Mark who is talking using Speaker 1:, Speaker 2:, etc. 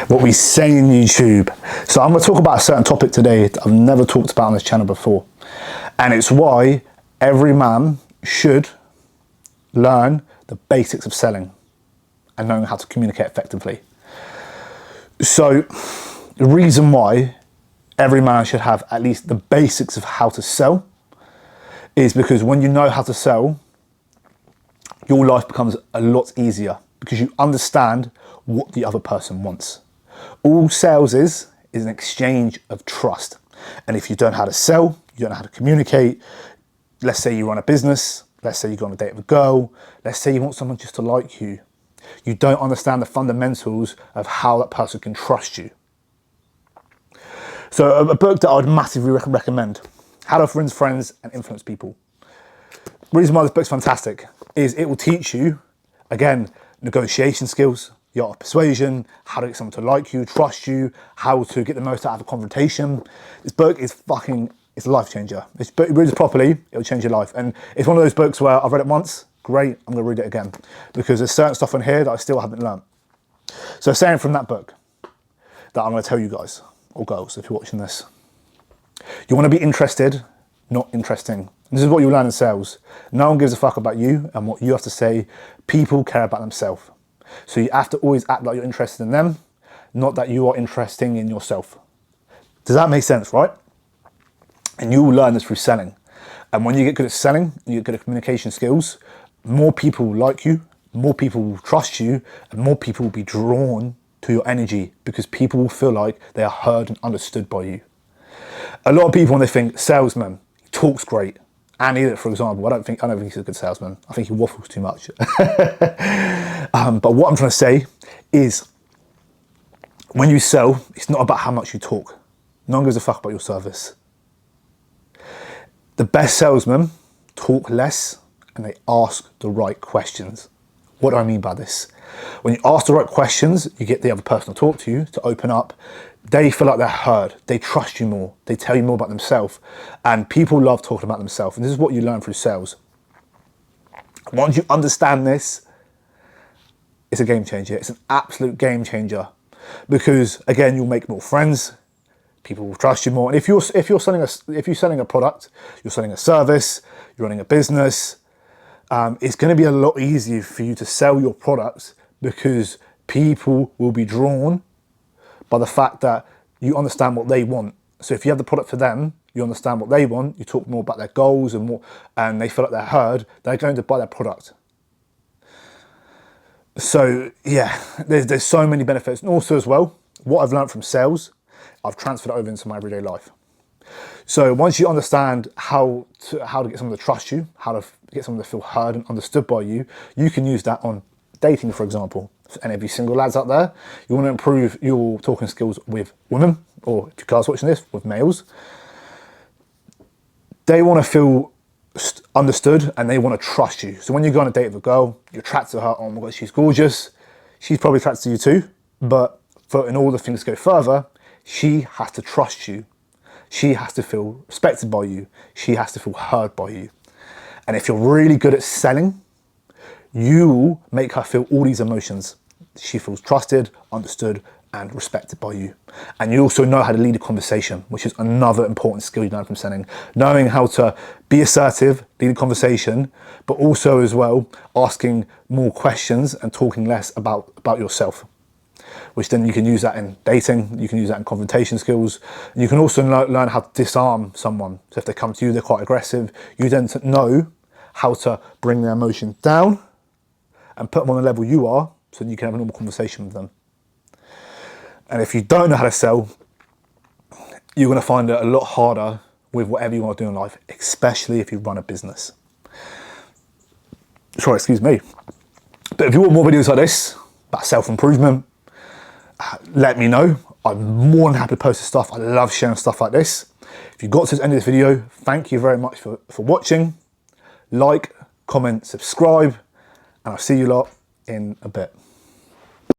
Speaker 1: what we say in YouTube. So I'm going to talk about a certain topic today that I've never talked about on this channel before. And it's why every man should learn the basics of selling and knowing how to communicate effectively. So the reason why every man should have at least the basics of how to sell is because when you know how to sell, your life becomes a lot easier because you understand what the other person wants. All sales is an exchange of trust. And if you don't know how to sell, you don't know how to communicate, let's say you run a business, let's say you go on a date with a girl, let's say you want someone just to like you, you don't understand the fundamentals of how that person can trust you. So a book that I would massively recommend, How to Influence Friends and Influence People. The reason why this book's fantastic is it will teach you, again, negotiation skills, the art of persuasion, how to get someone to like you, trust you, how to get the most out of a confrontation. This book is it's a life changer. If you read it properly, it'll change your life. And it's one of those books where I've read it once, great, I'm gonna read it again. Because there's certain stuff in here that I still haven't learned. So saying from that book that I'm gonna tell you guys, or girls, if you're watching this, you wanna be interested, not interesting. And this is what you learn in sales. No one gives a fuck about you and what you have to say. People care about themselves. So you have to always act like you're interested in them, not that you are interesting in yourself. Does that make sense, right? And you will learn this through selling. And when you get good at selling, you get good at communication skills, more people like you, more people will trust you, and more people will be drawn to your energy because people will feel like they are heard and understood by you. A lot of people, when they think salesman, he talks great. Andy, for example, I don't think he's a good salesman. I think he waffles too much. But what I'm trying to say is when you sell, it's not about how much you talk. No one gives a fuck about your service. The best salesmen talk less and they ask the right questions. What do I mean by this? When you ask the right questions, you get the other person to talk to you, to open up. They feel like they're heard. They trust you more. They tell you more about themselves. And people love talking about themselves. And this is what you learn through sales. Once you understand this, it's a game changer. It's an absolute game changer. Because again, you'll make more friends. People will trust you more. And if you're selling a product, you're selling a service, you're running a business, it's going to be a lot easier for you to sell your products because people will be drawn by the fact that you understand what they want. So if you have the product for them, you understand what they want, you talk more about their goals and they feel like they're heard, they're going to buy their product. So yeah, there's so many benefits. And also as well, what I've learned from sales, I've transferred over into my everyday life. So once you understand how to get someone to trust you, how to get someone to feel heard and understood by you, you can use that on dating, for example. For any of you single lads out there, you want to improve your talking skills with women, or if you guys watching this, with males. They want to feel understood and they want to trust you. So when you go on a date with a girl, you're attracted to her, oh my God, she's gorgeous. She's probably attracted to you too, but in order for things to go further, she has to trust you. She has to feel respected by you. She has to feel heard by you. And if you're really good at selling, you make her feel all these emotions. She feels trusted, understood, and respected by you. And you also know how to lead a conversation, which is another important skill you learn from selling. Knowing how to be assertive, lead a conversation, but also as well, asking more questions and talking less about yourself. Which then you can use that in dating, you can use that in confrontation skills. And you can also learn how to disarm someone. So if they come to you, they're quite aggressive, you then know how to bring their emotions down and put them on the level you are so that you can have a normal conversation with them. And if you don't know how to sell, you're going to find it a lot harder with whatever you want to do in life, especially if you run a business. Sorry, excuse me. But if you want more videos like this, about self-improvement, let me know. I'm more than happy to post this stuff. I love sharing stuff like this. If you got to the end of this video, thank you very much for watching. Like, comment, subscribe, and I'll see you lot in a bit.